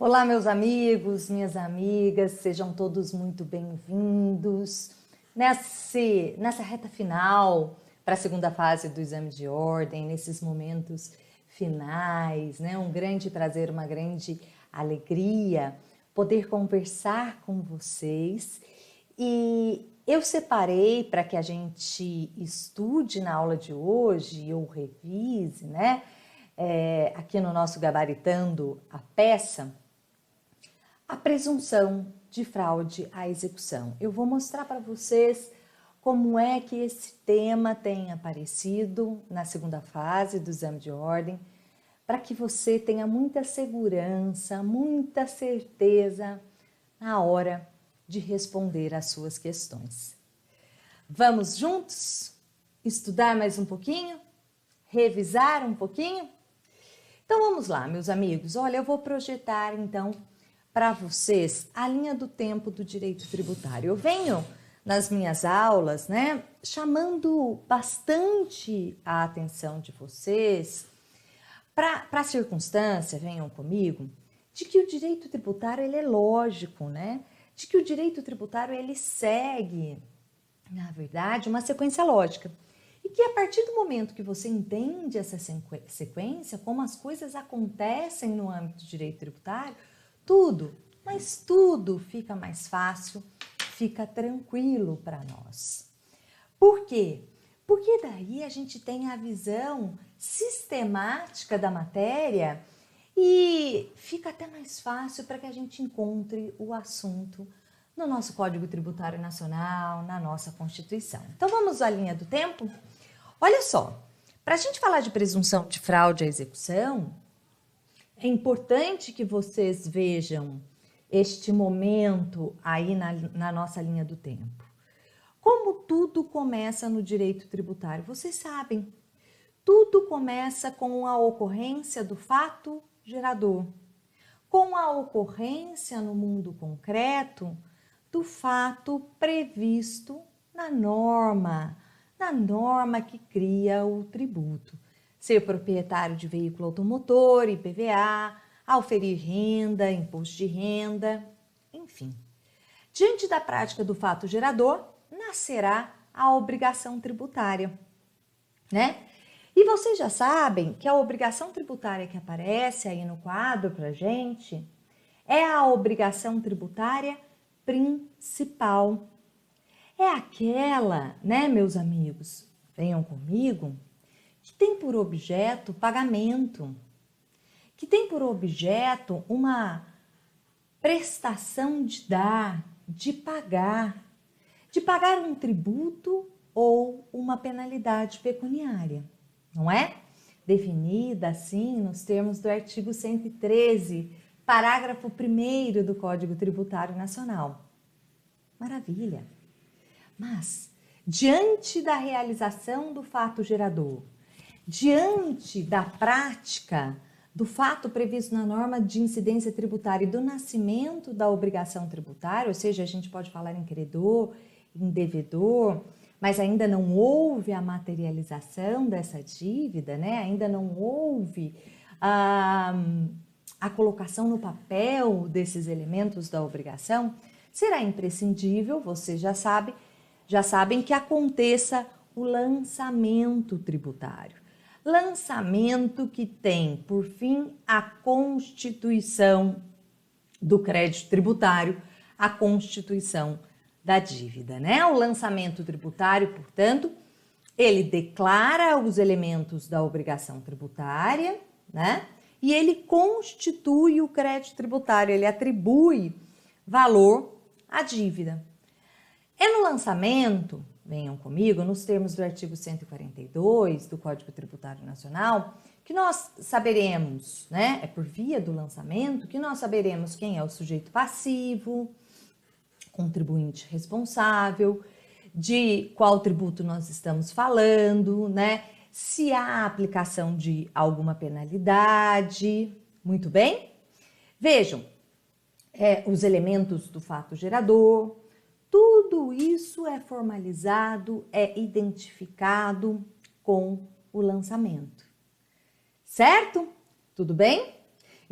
Olá, meus amigos, minhas amigas, sejam todos muito bem-vindos nessa reta final para a segunda fase do exame de ordem, nesses momentos finais, né? Um grande prazer, uma grande alegria poder conversar com vocês. E eu separei para que a gente estude na aula de hoje ou revise, né? Aqui no nosso Gabaritando a Peça, a presunção de fraude à execução. Eu vou mostrar para vocês como é que esse tema tem aparecido na segunda fase do exame de ordem, para que você tenha muita segurança, muita certeza na hora de responder às suas questões. Vamos juntos estudar mais um pouquinho? Revisar um pouquinho? Então vamos lá, meus amigos. Olha, eu vou projetar então para vocês a linha do tempo do direito tributário. Eu venho nas minhas aulas, né, chamando bastante a atenção de vocês para a circunstância, venham comigo, de que o direito tributário ele é lógico, né? De que o direito tributário ele segue, na verdade, uma sequência lógica. E que a partir do momento que você entende essa sequência, como as coisas acontecem no âmbito do direito tributário, tudo, mas tudo fica mais fácil, fica tranquilo para nós. Por quê? Porque daí a gente tem a visão sistemática da matéria e fica até mais fácil para que a gente encontre o assunto no nosso Código Tributário Nacional, na nossa Constituição. Então vamos à linha do tempo? Olha só, para a gente falar de presunção de fraude à execução, é importante que vocês vejam este momento aí na nossa linha do tempo. Como tudo começa no direito tributário, vocês sabem, tudo começa com a ocorrência do fato gerador, com a ocorrência no mundo concreto do fato previsto na norma que cria o tributo. Ser proprietário de veículo automotor, IPVA, auferir renda, imposto de renda, enfim. Diante da prática do fato gerador, nascerá a obrigação tributária, né? E vocês já sabem que a obrigação tributária que aparece aí no quadro pra gente é a obrigação tributária principal. É aquela, né, meus amigos, venham comigo, que tem por objeto pagamento, que tem por objeto uma prestação de dar, de pagar um tributo ou uma penalidade pecuniária, não é? Definida assim nos termos do artigo 113, parágrafo 1º do Código Tributário Nacional. Maravilha! Mas, diante da realização do fato gerador, diante da prática do fato previsto na norma de incidência tributária e do nascimento da obrigação tributária, ou seja, a gente pode falar em credor, em devedor, mas ainda não houve a materialização dessa dívida, né? Ainda não houve a colocação no papel desses elementos da obrigação, será imprescindível, vocês já sabem que aconteça o lançamento tributário. Lançamento que tem por fim a constituição do crédito tributário, a constituição da dívida, né? O lançamento tributário, portanto, ele declara os elementos da obrigação tributária, né? E ele constitui o crédito tributário, ele atribui valor à dívida. É no lançamento, venham comigo, nos termos do artigo 142 do Código Tributário Nacional, que nós saberemos, né, é por via do lançamento, que nós saberemos quem é o sujeito passivo, contribuinte responsável, de qual tributo nós estamos falando, né, se há aplicação de alguma penalidade. Muito bem? Vejam, os elementos do fato gerador, tudo isso é formalizado, é identificado com o lançamento. Certo? Tudo bem?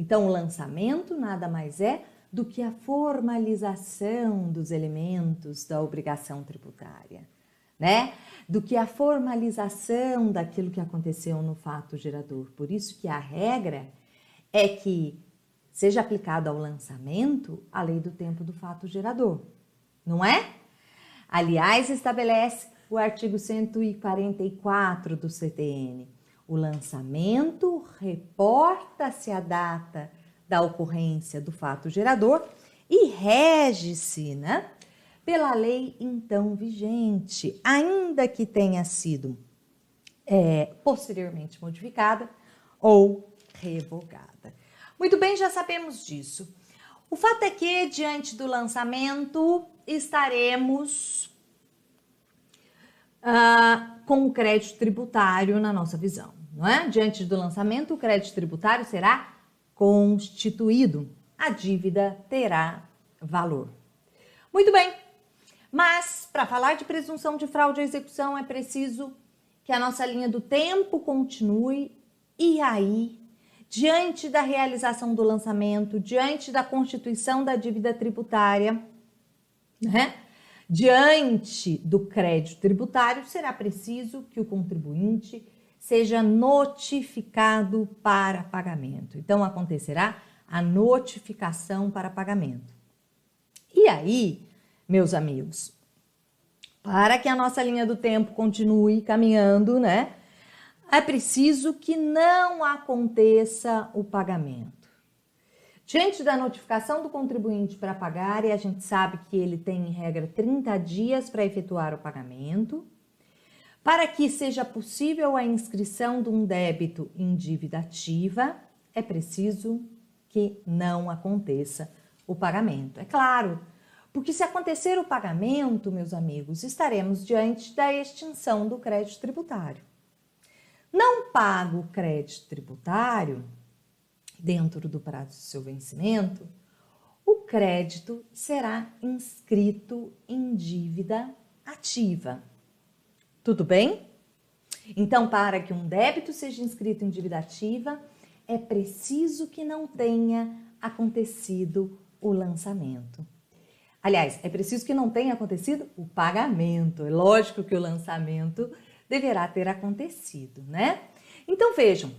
Então, o lançamento nada mais é do que a formalização dos elementos da obrigação tributária, né? Do que a formalização daquilo que aconteceu no fato gerador. Por isso que a regra é que seja aplicada ao lançamento a lei do tempo do fato gerador, não é? Aliás, estabelece o artigo 144 do CTN. O lançamento reporta-se a data da ocorrência do fato gerador e rege-se, né, pela lei então vigente, ainda que tenha sido posteriormente modificada ou revogada. Muito bem, já sabemos disso. O fato é que, diante do lançamento, estaremos com o crédito tributário na nossa visão, não é? Diante do lançamento, o crédito tributário será constituído. A dívida terá valor. Muito bem, mas para falar de presunção de fraude à execução é preciso que a nossa linha do tempo continue e aí, diante da realização do lançamento, diante da constituição da dívida tributária, né? Diante do crédito tributário, será preciso que o contribuinte seja notificado para pagamento. Então, acontecerá a notificação para pagamento. E aí, meus amigos, para que a nossa linha do tempo continue caminhando, né? É preciso que não aconteça o pagamento. Diante da notificação do contribuinte para pagar, e a gente sabe que ele tem, em regra, 30 dias para efetuar o pagamento, para que seja possível a inscrição de um débito em dívida ativa, é preciso que não aconteça o pagamento. É claro, porque se acontecer o pagamento, meus amigos, estaremos diante da extinção do crédito tributário. Não pago o crédito tributário, dentro do prazo do seu vencimento, o crédito será inscrito em dívida ativa. Tudo bem? Então, para que um débito seja inscrito em dívida ativa, é preciso que não tenha acontecido o lançamento. Aliás, é preciso que não tenha acontecido o pagamento. É lógico que o lançamento deverá ter acontecido, né? Então, vejam,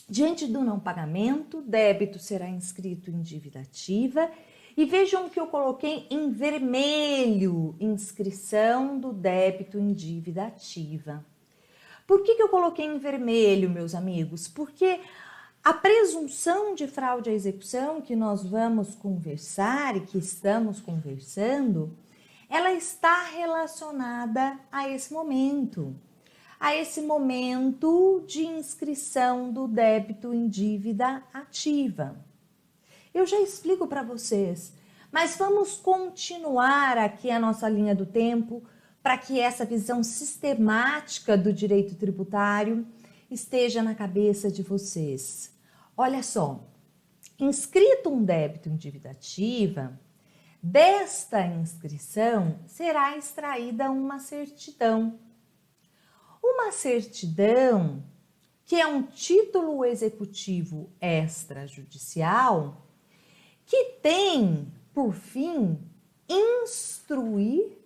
diante do não pagamento, débito será inscrito em dívida ativa. E vejam que eu coloquei em vermelho, inscrição do débito em dívida ativa. Por que eu coloquei em vermelho, meus amigos? Porque a presunção de fraude à execução que nós vamos conversar e que estamos conversando, ela está relacionada a esse momento de inscrição do débito em dívida ativa. Eu já explico para vocês, mas vamos continuar aqui a nossa linha do tempo para que essa visão sistemática do direito tributário esteja na cabeça de vocês. Olha só, inscrito um débito em dívida ativa, desta inscrição será extraída uma certidão. Uma certidão que é um título executivo extrajudicial que tem, por fim, instruir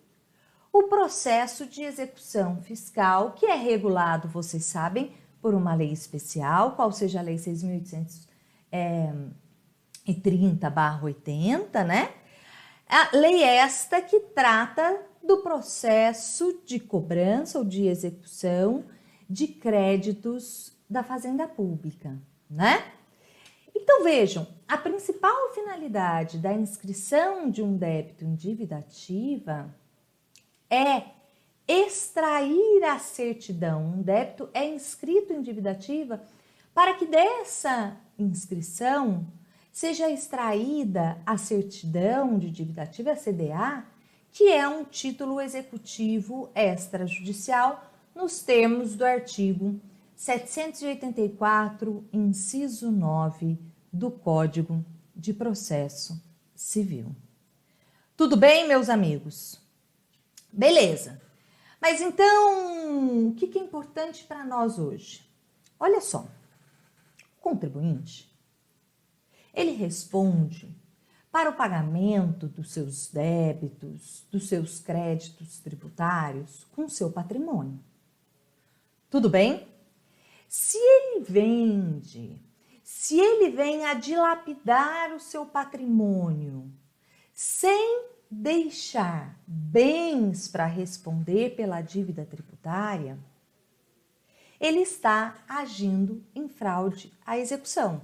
o processo de execução fiscal, que é regulado, vocês sabem, por uma lei especial, qual seja a Lei 6.830/80, né? A lei esta que trata do processo de cobrança ou de execução de créditos da Fazenda Pública, né? Então, vejam, a principal finalidade da inscrição de um débito em dívida ativa é extrair a certidão. Um débito é inscrito em dívida ativa para que dessa inscrição seja extraída a certidão de dívida ativa, a CDA, que é um título executivo extrajudicial nos termos do artigo 784, inciso 9 do Código de Processo Civil. Tudo bem, meus amigos? Beleza. Mas então, o que é importante para nós hoje? Olha só, o contribuinte, ele responde para o pagamento dos seus débitos, dos seus créditos tributários com seu patrimônio. Tudo bem? Se ele vem a dilapidar o seu patrimônio sem deixar bens para responder pela dívida tributária, ele está agindo em fraude à execução.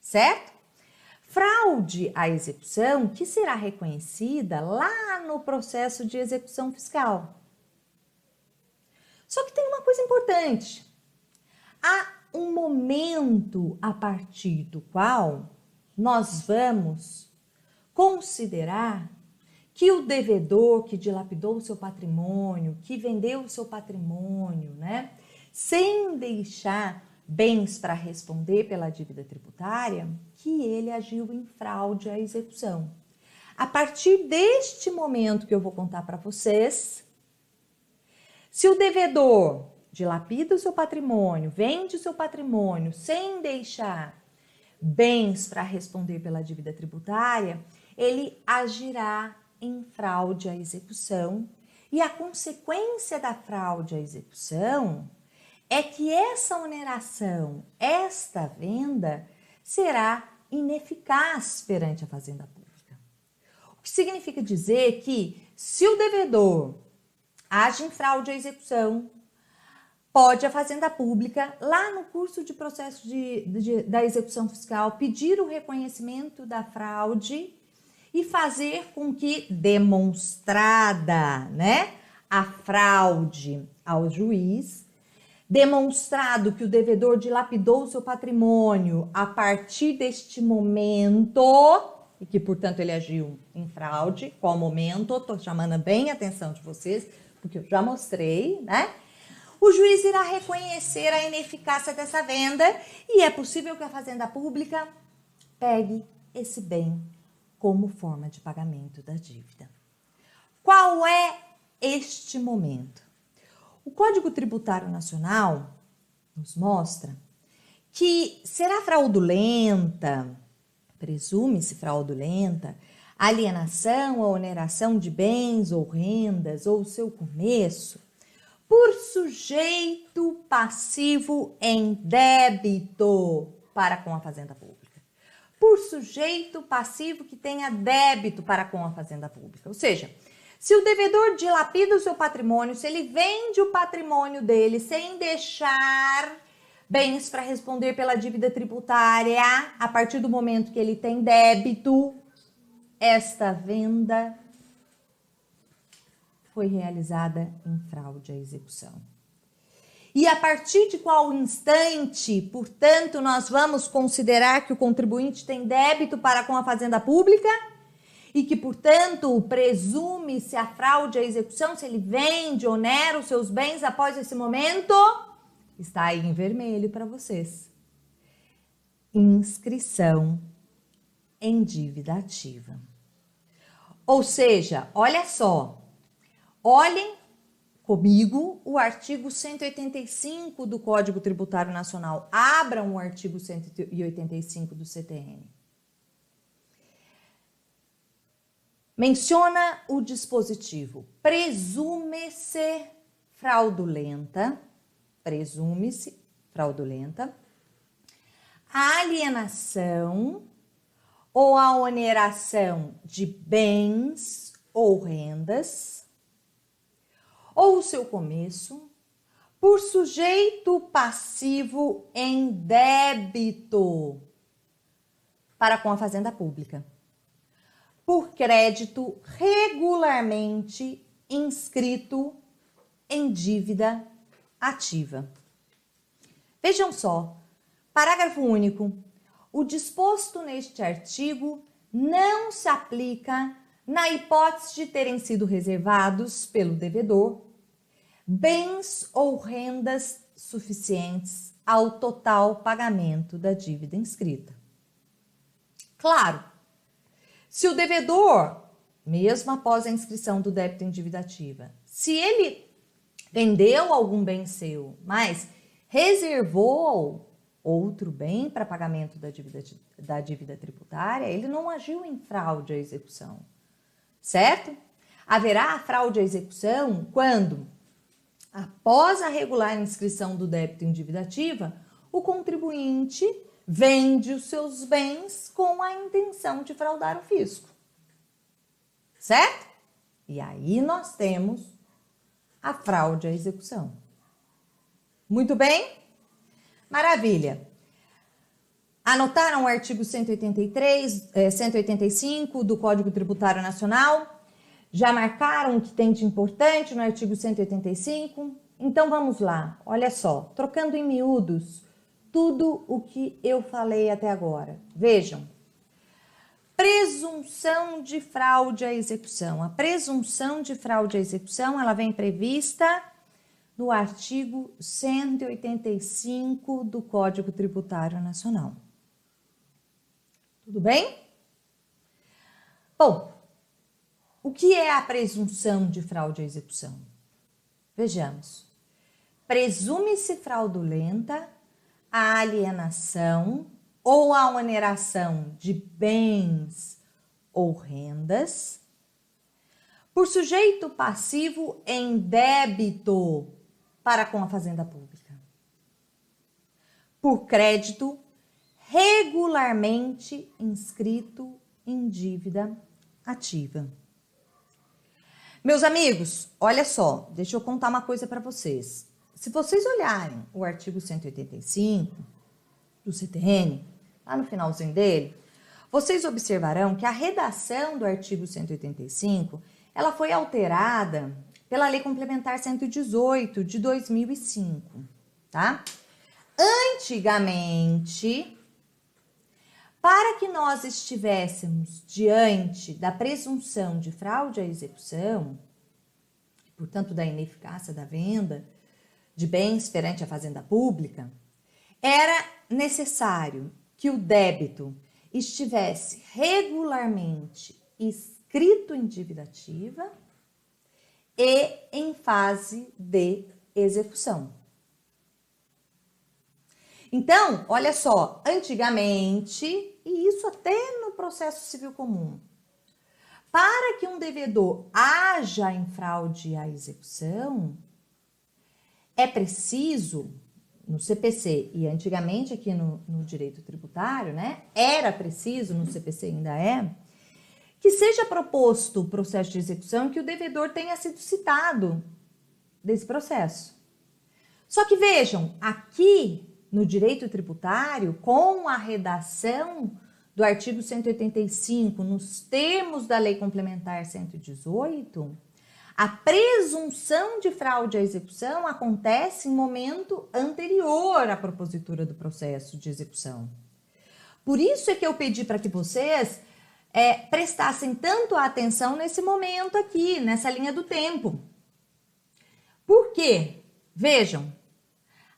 Certo? Fraude à execução que será reconhecida lá no processo de execução fiscal. Só que tem uma coisa importante. Há um momento a partir do qual nós vamos considerar que o devedor que dilapidou o seu patrimônio, que vendeu o seu patrimônio, né, sem deixar bens para responder pela dívida tributária, que ele agiu em fraude à execução. A partir deste momento que eu vou contar para vocês, se o devedor dilapida o seu patrimônio, vende o seu patrimônio sem deixar bens para responder pela dívida tributária, ele agirá em fraude à execução, e a consequência da fraude à execução é que essa oneração, esta venda, será ineficaz perante a Fazenda Pública. O que significa dizer que, se o devedor age em fraude à execução, pode a Fazenda Pública, lá no curso de processo da execução fiscal, pedir o reconhecimento da fraude e fazer com que, demonstrada, né, a fraude ao juiz, demonstrado que o devedor dilapidou o seu patrimônio a partir deste momento, e que, portanto, ele agiu em fraude, qual momento? Estou chamando bem a atenção de vocês, porque eu já mostrei, né? O juiz irá reconhecer a ineficácia dessa venda e é possível que a Fazenda Pública pegue esse bem como forma de pagamento da dívida. Qual é este momento? O Código Tributário Nacional nos mostra que será fraudulenta, presume-se fraudulenta, a alienação ou oneração de bens ou rendas ou seu começo por sujeito passivo em débito para com a Fazenda Pública. Por sujeito passivo que tenha débito para com a Fazenda Pública. Ou seja, se o devedor dilapida o seu patrimônio, se ele vende o patrimônio dele sem deixar bens para responder pela dívida tributária, a partir do momento que ele tem débito, esta venda foi realizada em fraude à execução. E a partir de qual instante, portanto, nós vamos considerar que o contribuinte tem débito para com a Fazenda Pública e que, portanto, presume-se a fraude à execução se ele vende, onera os seus bens após esse momento? Está aí em vermelho para vocês. Inscrição em dívida ativa. Ou seja, olha só, olhem comigo o artigo 185 do Código Tributário Nacional. Abram o artigo 185 do CTN. Menciona o dispositivo. Presume-se fraudulenta a alienação ou a oneração de bens ou rendas, ou o seu começo, por sujeito passivo em débito para com a Fazenda Pública, por crédito regularmente inscrito em dívida ativa. Vejam só, parágrafo único. O disposto neste artigo não se aplica na hipótese de terem sido reservados pelo devedor bens ou rendas suficientes ao total pagamento da dívida inscrita. Claro, se o devedor, mesmo após a inscrição do débito em dívida ativa, se ele vendeu algum bem seu, mas reservou outro bem para pagamento da dívida tributária, ele não agiu em fraude à execução, certo? Haverá a fraude à execução quando, após a regular inscrição do débito em dívida ativa, o contribuinte vende os seus bens com a intenção de fraudar o fisco, certo? E aí nós temos a fraude à execução. Muito bem? Maravilha. Anotaram o artigo 185 do Código Tributário Nacional? Já marcaram o que tem de importante no artigo 185? Então vamos lá, olha só, trocando em miúdos tudo o que eu falei até agora. Vejam, presunção de fraude à execução. A presunção de fraude à execução, ela vem prevista no artigo 185 do Código Tributário Nacional. Tudo bem? Bom, o que é a presunção de fraude à execução? Vejamos. Presume-se fraudulenta a alienação ou a oneração de bens ou rendas por sujeito passivo em débito para com a Fazenda Pública, por crédito regularmente inscrito em dívida ativa. Meus amigos, olha só, deixa eu contar uma coisa para vocês. Se vocês olharem o artigo 185 do CTN, lá no finalzinho dele, vocês observarão que a redação do artigo 185, ela foi alterada pela Lei Complementar 118 de 2005, tá? Antigamente, para que nós estivéssemos diante da presunção de fraude à execução, portanto da ineficácia da venda de bens perante a Fazenda Pública, era necessário que o débito estivesse regularmente inscrito em dívida ativa e em fase de execução. Então, olha só, antigamente, e isso até no processo civil comum, para que um devedor haja em fraude à execução, é preciso, no CPC e antigamente aqui no direito tributário, né? Era preciso, no CPC ainda é, que seja proposto o processo de execução que o devedor tenha sido citado desse processo. Só que vejam, aqui no direito tributário, com a redação do artigo 185, nos termos da Lei Complementar 118, a presunção de fraude à execução acontece em momento anterior à propositura do processo de execução. Por isso é que eu pedi para que vocês prestassem tanto atenção nesse momento aqui, nessa linha do tempo. Por quê? Vejam,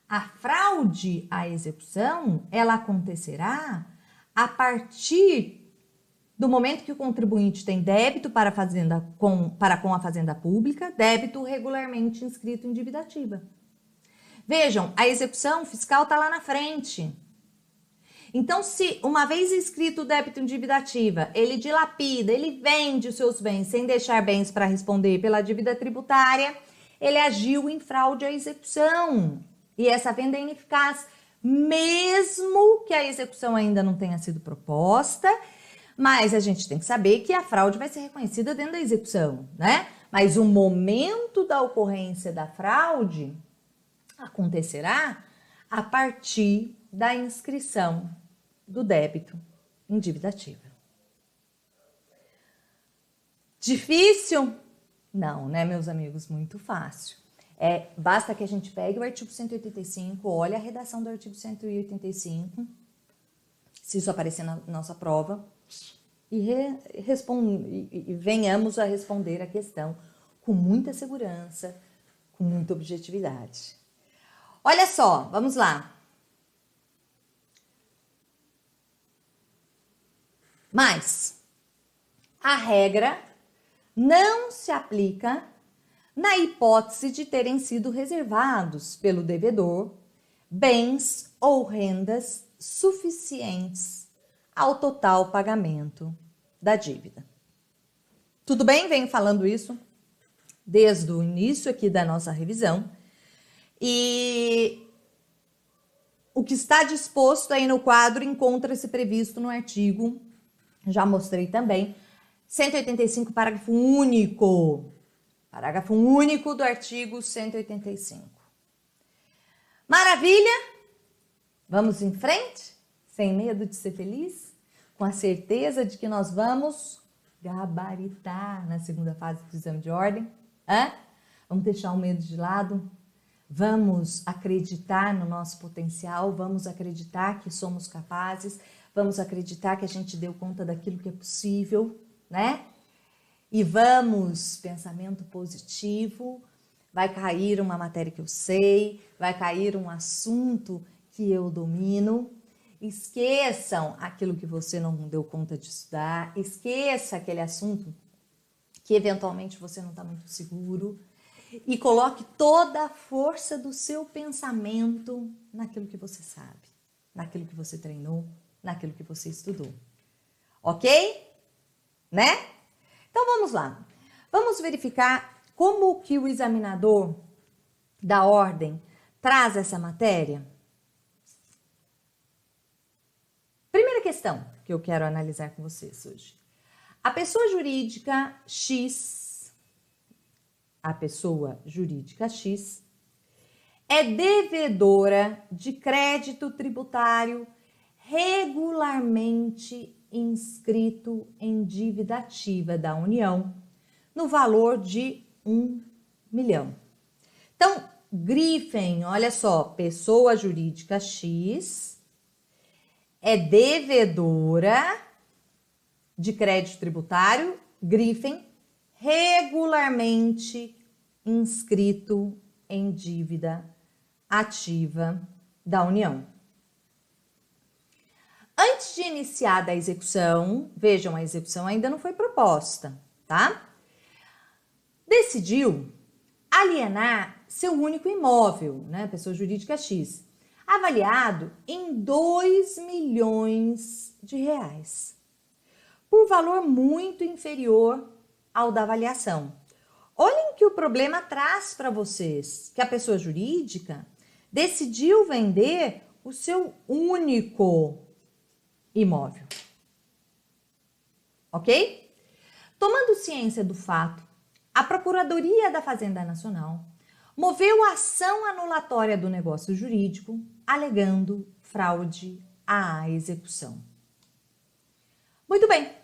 a fraude à execução, ela acontecerá a partir do momento que o contribuinte tem débito para com a Fazenda Pública, débito regularmente inscrito em dívida ativa. Vejam, a execução fiscal está lá na frente. Então, se uma vez inscrito o débito em dívida ativa, ele dilapida, ele vende os seus bens sem deixar bens para responder pela dívida tributária, ele agiu em fraude à execução. E essa venda é ineficaz, mesmo que a execução ainda não tenha sido proposta. Mas a gente tem que saber que a fraude vai ser reconhecida dentro da execução, né? Mas o momento da ocorrência da fraude acontecerá a partir da inscrição do débito em dívida ativa. Difícil? Não, né, meus amigos? Muito fácil. Basta que a gente pegue o artigo 185, olhe a redação do artigo 185, se isso aparecer na nossa prova, e venhamos a responder a questão com muita segurança, com muita objetividade. Olha só, vamos lá. Mas a regra não se aplica na hipótese de terem sido reservados pelo devedor bens ou rendas suficientes ao total pagamento da dívida. Tudo bem? Venho falando isso desde o início aqui da nossa revisão. E o que está disposto aí no quadro encontra-se previsto no artigo, já mostrei também, 185, parágrafo único. Parágrafo único do artigo 185. Maravilha? Vamos em frente? Sem medo de ser feliz? Com a certeza de que nós vamos gabaritar na segunda fase do exame de ordem? Vamos deixar o medo de lado? Vamos acreditar no nosso potencial? Vamos acreditar que somos capazes? Vamos acreditar que a gente deu conta daquilo que é possível, né? E vamos, pensamento positivo, vai cair uma matéria que eu sei, vai cair um assunto que eu domino. Esqueçam aquilo que você não deu conta de estudar, esqueça aquele assunto que eventualmente você não está muito seguro e coloque toda a força do seu pensamento naquilo que você sabe, naquilo que você treinou, naquilo que você estudou. Ok? Né? Então vamos lá. Vamos verificar como que o examinador da ordem traz essa matéria. Primeira questão que eu quero analisar com vocês hoje. A pessoa jurídica X é devedora de crédito tributário regularmente inscrito em dívida ativa da União no valor de 1 milhão. Então, grifem, olha só, pessoa jurídica X é devedora de crédito tributário, grifem, regularmente inscrito em dívida ativa da União. Antes de iniciar a execução, vejam, a execução ainda não foi proposta, tá? Decidiu alienar seu único imóvel, né, pessoa jurídica X, avaliado em 2 milhões de reais, por valor muito inferior ao da avaliação. Olhem que o problema traz para vocês, que a pessoa jurídica decidiu vender o seu único imóvel. Ok? Tomando ciência do fato, a Procuradoria da Fazenda Nacional moveu a ação anulatória do negócio jurídico, alegando fraude à execução. Muito bem.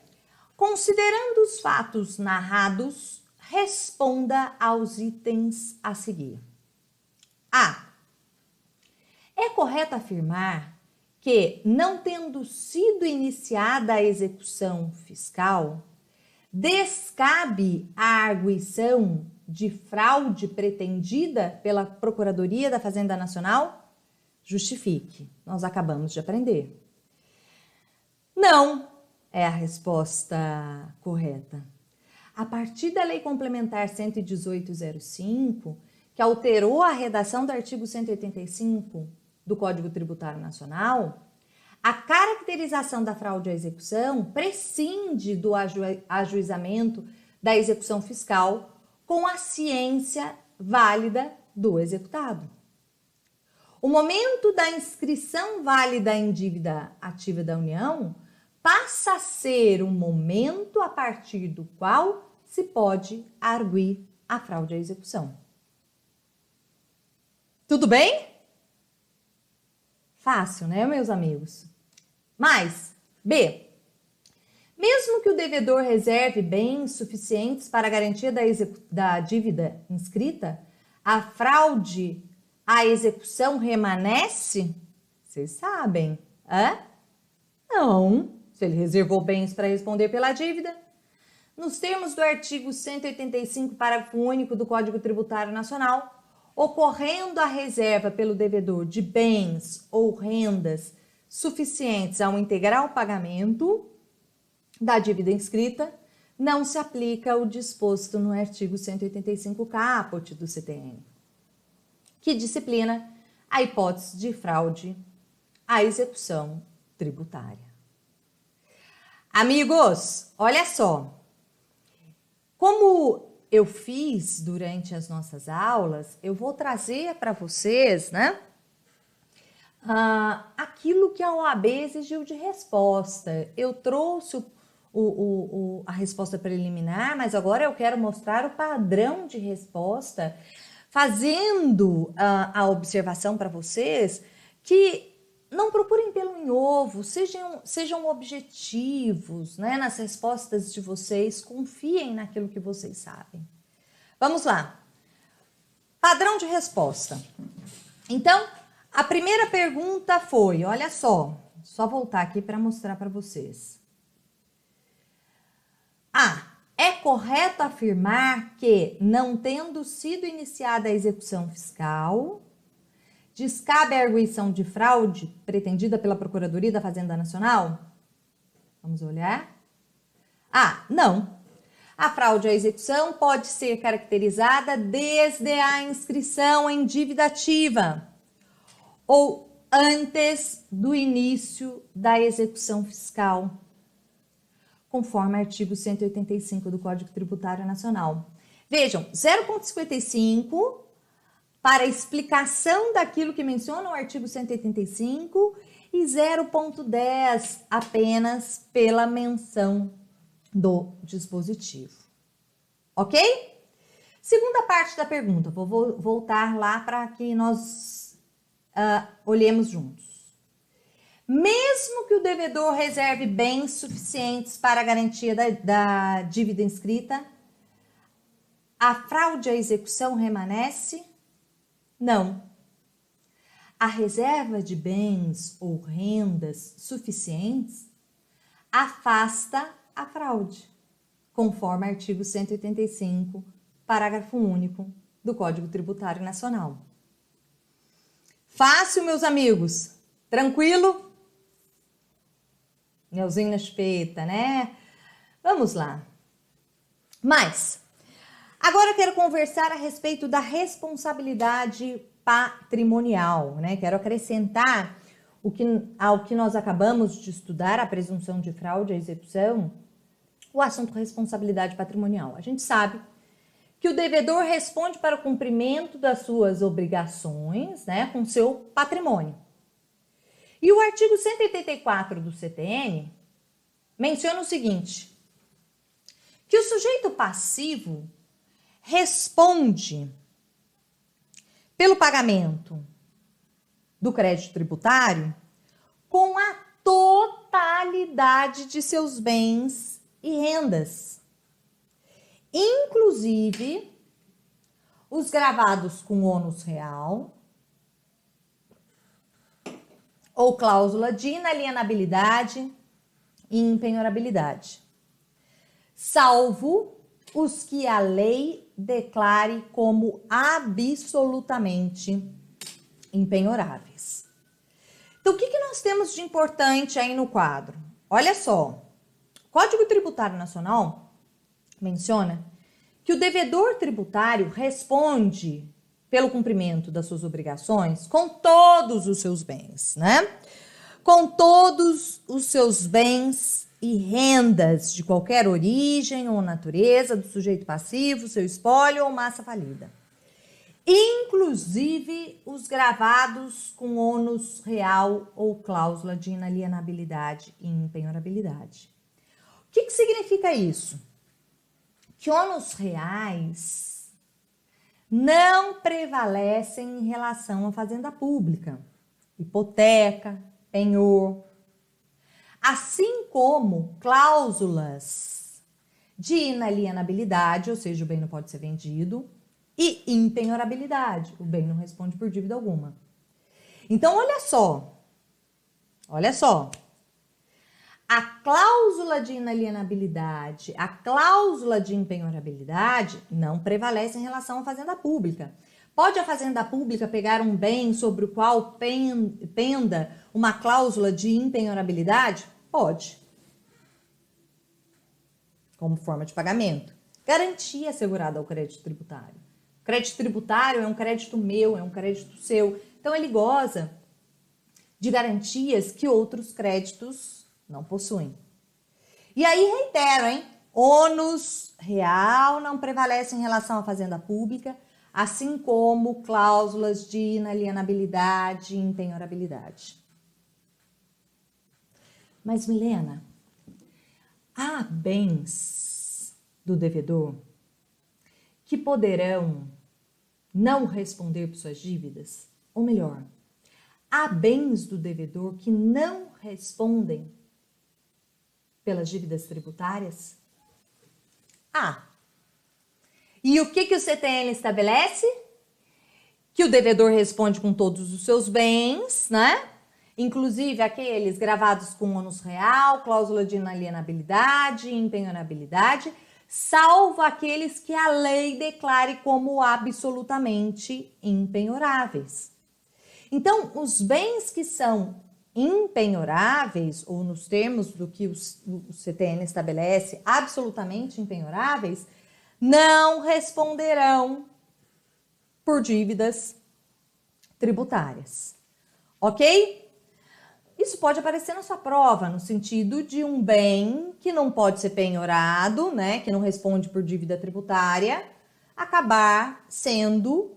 Considerando os fatos narrados, responda aos itens a seguir. A. É correto afirmar que, não tendo sido iniciada a execução fiscal, descabe a arguição de fraude pretendida pela Procuradoria da Fazenda Nacional? Justifique. Nós acabamos de aprender. Não é a resposta correta. A partir da Lei Complementar 118/05, que alterou a redação do artigo 185 do Código Tributário Nacional, a caracterização da fraude à execução prescinde do ajuizamento da execução fiscal com a ciência válida do executado. O momento da inscrição válida em dívida ativa da União passa a ser um momento a partir do qual se pode arguir a fraude à execução. Tudo bem? Fácil, né, meus amigos? Mas, B. Mesmo que o devedor reserve bens suficientes para a garantia da dívida inscrita, a fraude à execução remanesce? Vocês sabem, Não. Se ele reservou bens para responder pela dívida, nos termos do artigo 185, parágrafo único do Código Tributário Nacional, ocorrendo a reserva pelo devedor de bens ou rendas suficientes ao integrar o pagamento da dívida inscrita, não se aplica o disposto no artigo 185 caput do CTN, que disciplina a hipótese de fraude a execução tributária. Amigos, olha só. Como eu fiz durante as nossas aulas, eu vou trazer para vocês, né, aquilo que a OAB exigiu de resposta. Eu trouxe a resposta preliminar, mas agora eu quero mostrar o padrão de resposta, fazendo a observação para vocês que não procurem pelo em ovo, sejam objetivos, né, nas respostas de vocês, confiem naquilo que vocês sabem. Vamos lá. Padrão de resposta. Então, a primeira pergunta foi, olha só voltar aqui para mostrar para vocês. É correto afirmar que, não tendo sido iniciada a execução fiscal, descabe a arguição de fraude pretendida pela Procuradoria da Fazenda Nacional? Vamos olhar. Não. A fraude à execução pode ser caracterizada desde a inscrição em dívida ativa ou antes do início da execução fiscal, conforme o artigo 185 do Código Tributário Nacional. Vejam, 0,55 para explicação daquilo que menciona o artigo 185 e 0,10 apenas pela menção do dispositivo. Ok? Segunda parte da pergunta, vou voltar lá para que nós olhemos juntos. Mesmo que o devedor reserve bens suficientes para a garantia da dívida inscrita, a fraude à execução remanesce? Não. A reserva de bens ou rendas suficientes afasta a fraude, conforme artigo 185, parágrafo único do Código Tributário Nacional. Fácil, meus amigos? Tranquilo? Neuzinho na chupeta, né? Vamos lá. Mas, agora eu quero conversar a respeito da responsabilidade patrimonial, né? Quero acrescentar ao que nós acabamos de estudar, a presunção de fraude à execução, o assunto responsabilidade patrimonial. A gente sabe que o devedor responde para o cumprimento das suas obrigações, né, com seu patrimônio. E o artigo 184 do CTN menciona o seguinte, que o sujeito passivo responde pelo pagamento do crédito tributário com a totalidade de seus bens e rendas, inclusive os gravados com ônus real ou cláusula de inalienabilidade e impenhorabilidade, salvo os que a lei declare como absolutamente impenhoráveis. Então, o que nós temos de importante aí no quadro? Olha só, o Código Tributário Nacional menciona que o devedor tributário responde pelo cumprimento das suas obrigações com todos os seus bens, né? Com todos os seus bens e rendas de qualquer origem ou natureza do sujeito passivo, seu espólio ou massa falida, inclusive os gravados com ônus real ou cláusula de inalienabilidade e impenhorabilidade. O que significa isso? Que ônus reais não prevalecem em relação à fazenda pública, hipoteca, penhor, assim como cláusulas de inalienabilidade, ou seja, o bem não pode ser vendido, e impenhorabilidade, o bem não responde por dívida alguma. Então, olha só, a cláusula de inalienabilidade, a cláusula de impenhorabilidade não prevalece em relação à fazenda pública. Pode a fazenda pública pegar um bem sobre o qual penda uma cláusula de impenhorabilidade? Pode. Como forma de pagamento. Garantia assegurada ao crédito tributário. O crédito tributário é um crédito meu, é um crédito seu. Então, ele goza de garantias que outros créditos não possuem. E aí reitero, hein? Ônus real não prevalece em relação à fazenda pública, assim como cláusulas de inalienabilidade e impenhorabilidade. Mas, Milena, há bens do devedor que poderão não responder por suas dívidas? Ou melhor, há bens do devedor que não respondem pelas dívidas tributárias? E o que o CTN estabelece? Que o devedor responde com todos os seus bens, né? Inclusive aqueles gravados com ônus real, cláusula de inalienabilidade e impenhorabilidade, salvo aqueles que a lei declare como absolutamente impenhoráveis. Então, os bens que são impenhoráveis, ou nos termos do que o CTN estabelece, absolutamente impenhoráveis, não responderão por dívidas tributárias. Ok? Isso pode aparecer na sua prova, no sentido de um bem que não pode ser penhorado, né, que não responde por dívida tributária, acabar sendo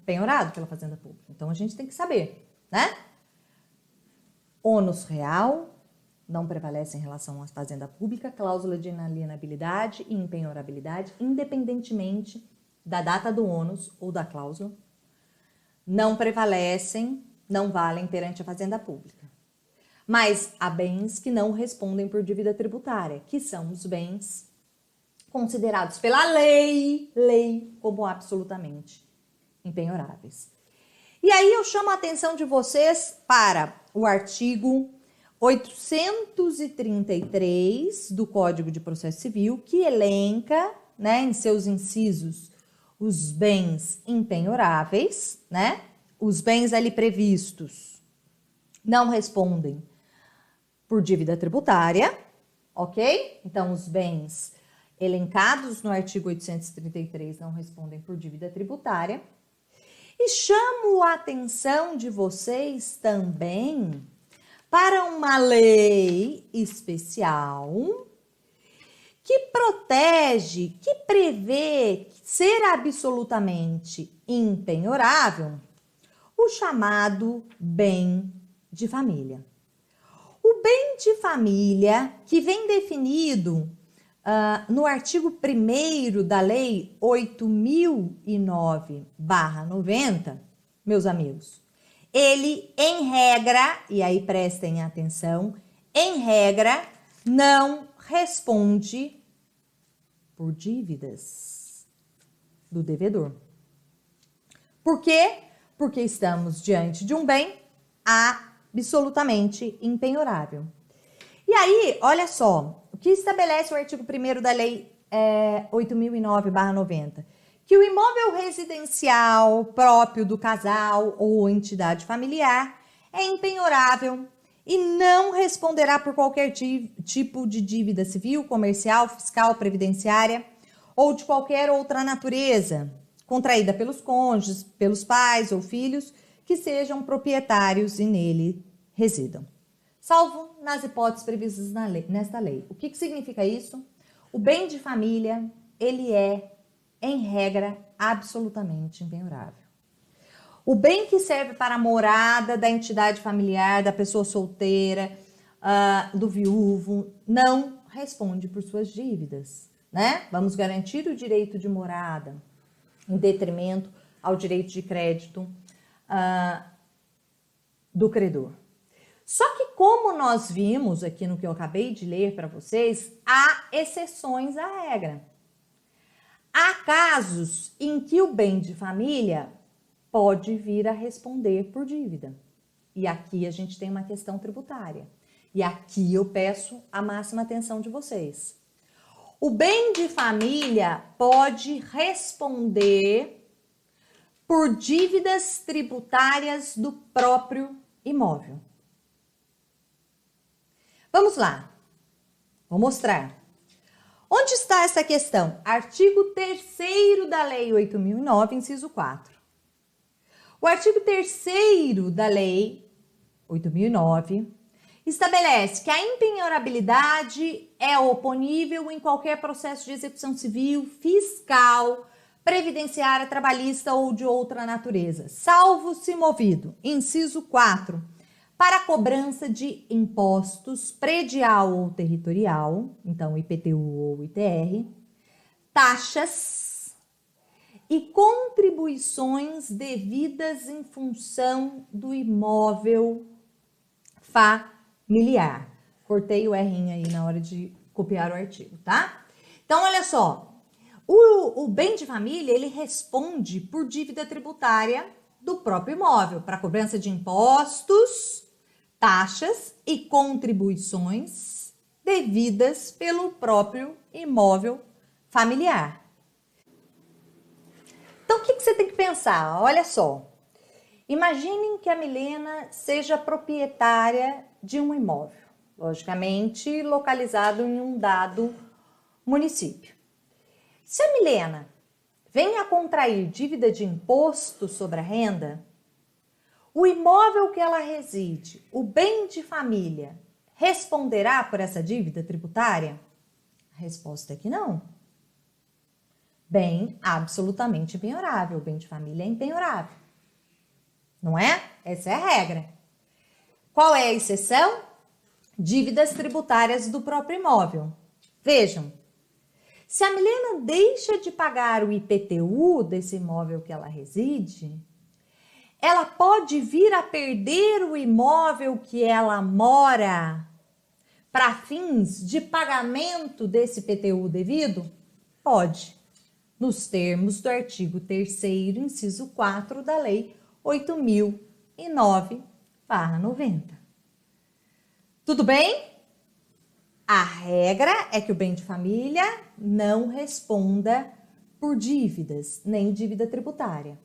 penhorado pela Fazenda Pública. Então, a gente tem que saber, né? Ônus real não prevalece em relação à Fazenda Pública, cláusula de inalienabilidade e impenhorabilidade, independentemente da data do ônus ou da cláusula, não prevalecem, não valem perante a Fazenda Pública. Mas há bens que não respondem por dívida tributária, que são os bens considerados pela lei como absolutamente impenhoráveis. E aí eu chamo a atenção de vocês para o artigo 833 do Código de Processo Civil, que elenca, né, em seus incisos, os bens impenhoráveis, né? Os bens ali previstos não respondem por dívida tributária, ok? Então, os bens elencados no artigo 833 não respondem por dívida tributária. E chamo a atenção de vocês também para uma lei especial que protege, que prevê ser absolutamente impenhorável o chamado bem de família. O bem de família, que vem definido no artigo 1º da Lei 8.009/90, meus amigos, ele, em regra, e aí prestem atenção, em regra, não responde por dívidas do devedor. Por quê? Porque estamos diante de um bem absolutamente impenhorável. E aí, olha só, o que estabelece o artigo 1º da Lei 8.009/90? Que o imóvel residencial próprio do casal ou entidade familiar é impenhorável e não responderá por qualquer tipo de dívida civil, comercial, fiscal, previdenciária ou de qualquer outra natureza, contraída pelos cônjuges, pelos pais ou filhos que sejam proprietários e nele residam, salvo nas hipóteses previstas nesta lei. O que significa isso? O bem de família, ele é, em regra, absolutamente impenhorável. O bem que serve para a morada da entidade familiar, da pessoa solteira, do viúvo, não responde por suas dívidas, né? Vamos garantir o direito de morada em detrimento ao direito de crédito do credor. Só que, como nós vimos aqui no que eu acabei de ler para vocês, há exceções à regra. Há casos em que o bem de família pode vir a responder por dívida. E aqui a gente tem uma questão tributária. E aqui eu peço a máxima atenção de vocês. O bem de família pode responder por dívidas tributárias do próprio imóvel. Vamos lá, vou mostrar. Onde está essa questão? Artigo 3º da Lei 8.009, inciso 4. O artigo 3º da Lei 8.009, estabelece que a impenhorabilidade é oponível em qualquer processo de execução civil, fiscal, previdenciária, trabalhista ou de outra natureza, salvo se movido, inciso 4, para a cobrança de impostos predial ou territorial, então IPTU ou ITR, taxas e contribuições devidas em função do imóvel familiar. Cortei o R aí na hora de copiar o artigo, tá? Então, olha só, o bem de família, ele responde por dívida tributária do próprio imóvel, para cobrança de impostos, taxas e contribuições devidas pelo próprio imóvel familiar. Então, o que você tem que pensar? Olha só, imaginem que a Milena seja proprietária de um imóvel, logicamente localizado em um dado município. Se a Milena vem a contrair dívida de imposto sobre a renda, o imóvel que ela reside, o bem de família, responderá por essa dívida tributária? A resposta é que não. Bem absolutamente impenhorável, o bem de família é impenhorável. Não é? Essa é a regra. Qual é a exceção? Dívidas tributárias do próprio imóvel. Vejam, se a Milena deixa de pagar o IPTU desse imóvel que ela reside, ela pode vir a perder o imóvel que ela mora para fins de pagamento desse IPTU devido? Pode, nos termos do artigo 3º, inciso 4 da Lei 8.009/90. Tudo bem? A regra é que o bem de família não responda por dívidas, nem dívida tributária,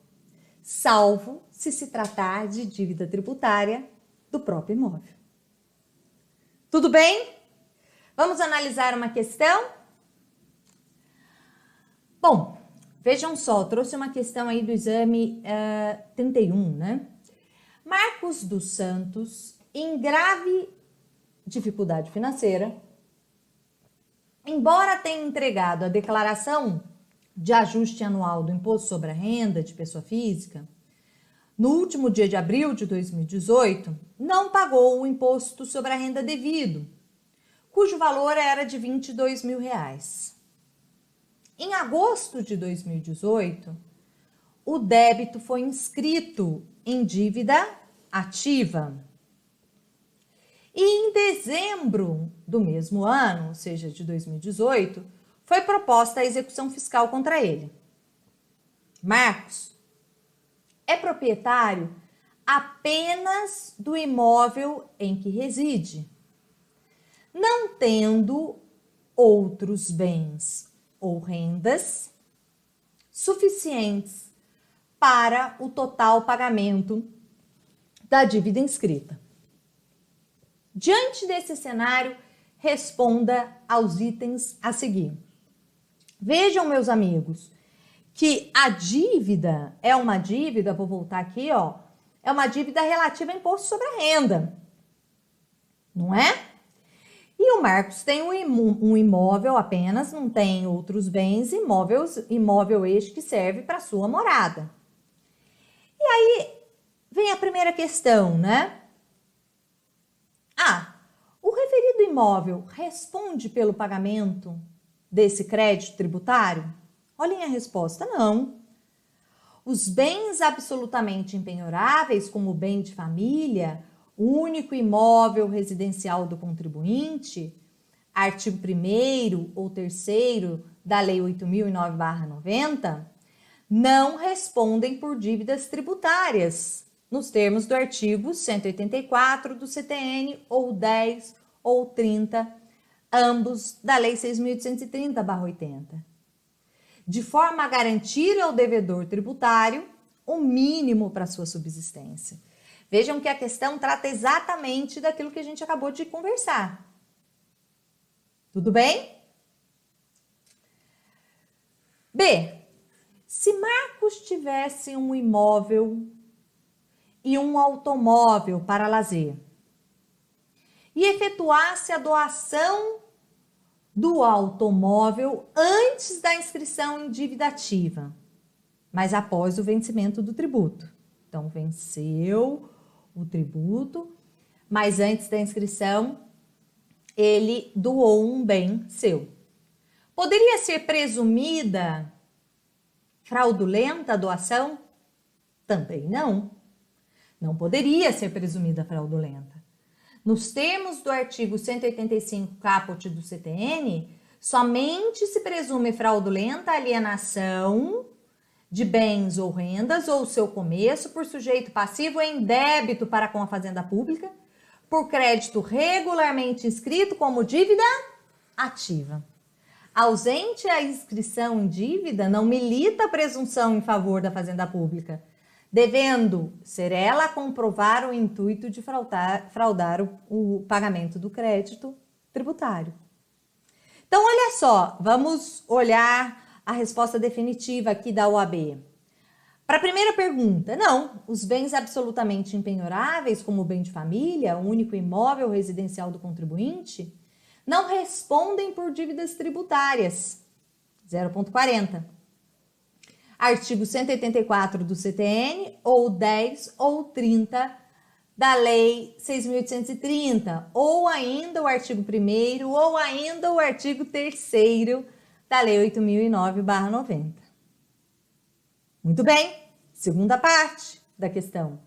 salvo se tratar de dívida tributária do próprio imóvel. Tudo bem? Vamos analisar uma questão? Bom, vejam só, trouxe uma questão aí do exame 31, né? Marcos dos Santos, em grave dificuldade financeira, embora tenha entregado a declaração de ajuste anual do Imposto sobre a Renda de Pessoa Física, no último dia de abril de 2018, não pagou o Imposto sobre a Renda devido, cujo valor era de R$ 22.000. Em agosto de 2018, o débito foi inscrito em dívida ativa. E em dezembro do mesmo ano, ou seja, de 2018, foi proposta a execução fiscal contra ele. Marcos é proprietário apenas do imóvel em que reside, não tendo outros bens ou rendas suficientes para o total pagamento da dívida inscrita. Diante desse cenário, responda aos itens a seguir. Vejam, meus amigos, que a dívida é uma dívida, vou voltar aqui, ó, é uma dívida relativa a imposto sobre a renda, não é? E o Marcos tem um imóvel apenas, não tem outros bens, imóvel este que serve para sua morada. E aí vem a primeira questão, né? O referido imóvel responde pelo pagamento desse crédito tributário? Olhem a resposta, não. Os bens absolutamente impenhoráveis, como o bem de família, o único imóvel residencial do contribuinte, artigo 1º ou 3º da Lei 8.009/90, não respondem por dívidas tributárias, nos termos do artigo 184 do CTN ou 10 ou 30, ambos da Lei 6.830/80. De forma a garantir ao devedor tributário o mínimo para sua subsistência. Vejam que a questão trata exatamente daquilo que a gente acabou de conversar. Tudo bem? B. Se Marcos tivesse um imóvel e um automóvel para lazer, e efetuasse a doação do automóvel antes da inscrição em dívida ativa, mas após o vencimento do tributo. Então, venceu o tributo, mas antes da inscrição, ele doou um bem seu. Poderia ser presumida fraudulenta a doação? Também não. Não poderia ser presumida fraudulenta. Nos termos do artigo 185 caput do CTN, somente se presume fraudulenta a alienação de bens ou rendas ou seu começo por sujeito passivo em débito para com a fazenda pública, por crédito regularmente inscrito como dívida ativa. Ausente a inscrição em dívida, não milita a presunção em favor da fazenda pública, devendo ser ela a comprovar o intuito de fraudar o pagamento do crédito tributário. Então, olha só, vamos olhar a resposta definitiva aqui da OAB. Para a primeira pergunta, não, os bens absolutamente impenhoráveis, como o bem de família, o único imóvel residencial do contribuinte, não respondem por dívidas tributárias, 0,40. Artigo 184 do CTN, ou 10 ou 30 da Lei 6.830, ou ainda o artigo 1º, ou ainda o artigo 3º da Lei 8.009/90. Muito bem, segunda parte da questão.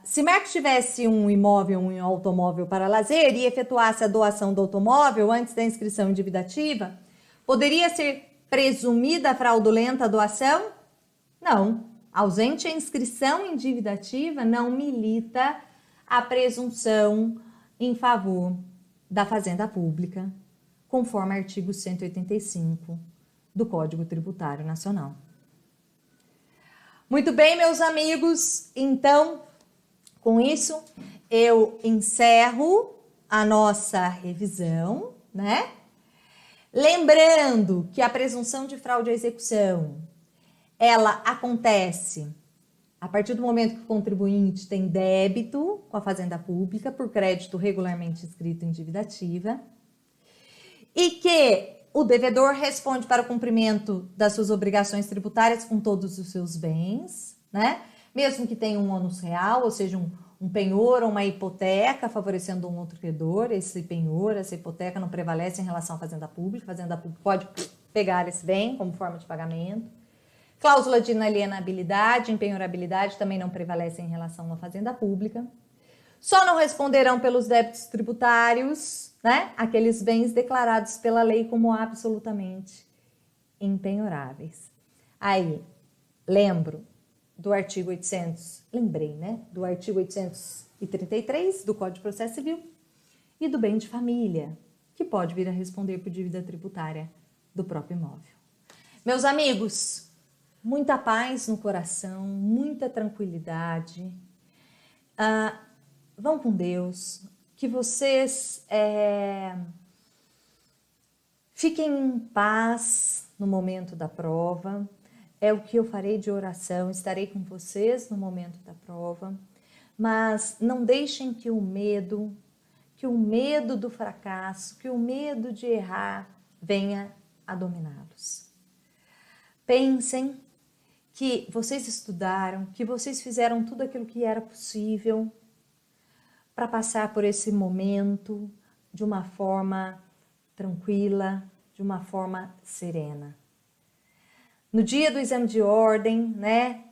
Se Marcos tivesse um imóvel, um automóvel para lazer e efetuasse a doação do automóvel antes da inscrição em dívida ativa, poderia ser presumida fraudulenta a doação? Não. Ausente a inscrição em dívida ativa, não milita a presunção em favor da fazenda pública, conforme artigo 185 do Código Tributário Nacional. Muito bem, meus amigos, então, com isso, eu encerro a nossa revisão, né? Lembrando que a presunção de fraude à execução, ela acontece a partir do momento que o contribuinte tem débito com a fazenda pública por crédito regularmente inscrito em dívida ativa e que o devedor responde para o cumprimento das suas obrigações tributárias com todos os seus bens, né? Mesmo que tenha um ônus real, ou seja, um penhor ou uma hipoteca favorecendo um outro credor, esse penhor, essa hipoteca não prevalece em relação à fazenda pública. A fazenda pública pode pegar esse bem como forma de pagamento. Cláusula de inalienabilidade, empenhorabilidade também não prevalece em relação à fazenda pública. Só não responderão pelos débitos tributários, né, aqueles bens declarados pela lei como absolutamente impenhoráveis. Aí, lembro do artigo 800, lembrei, né, do artigo 833 do Código de Processo Civil e do bem de família, que pode vir a responder por dívida tributária do próprio imóvel. Meus amigos, muita paz no coração, muita tranquilidade. Vão com Deus, que vocês fiquem em paz no momento da prova. É o que eu farei de oração, estarei com vocês no momento da prova, mas não deixem que o medo do fracasso, que o medo de errar venha a dominá-los. Pensem que vocês estudaram, que vocês fizeram tudo aquilo que era possível para passar por esse momento de uma forma tranquila, de uma forma serena. No dia do exame de ordem, né,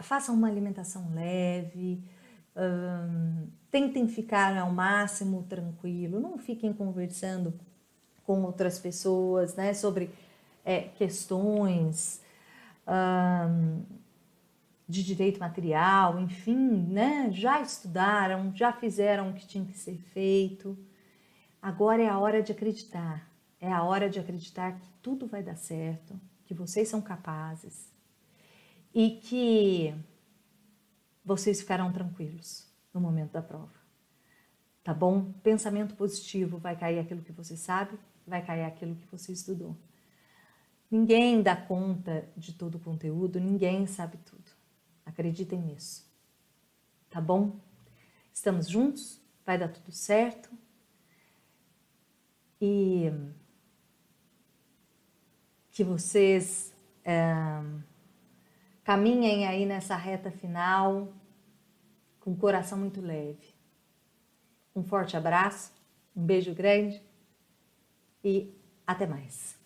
façam uma alimentação leve, tentem ficar ao máximo tranquilo, não fiquem conversando com outras pessoas, né, sobre questões de direito material, enfim, né, já estudaram, já fizeram o que tinha que ser feito. Agora é a hora de acreditar, é a hora de acreditar que tudo vai dar certo, que vocês são capazes e que vocês ficarão tranquilos no momento da prova, tá bom? Pensamento positivo, vai cair aquilo que você sabe, vai cair aquilo que você estudou. Ninguém dá conta de todo o conteúdo, ninguém sabe tudo. A Acreditem nisso, tá bom? Estamos juntos, vai dar tudo certo. E que vocês caminhem aí nessa reta final com o coração muito leve. Um forte abraço, um beijo grande e até mais.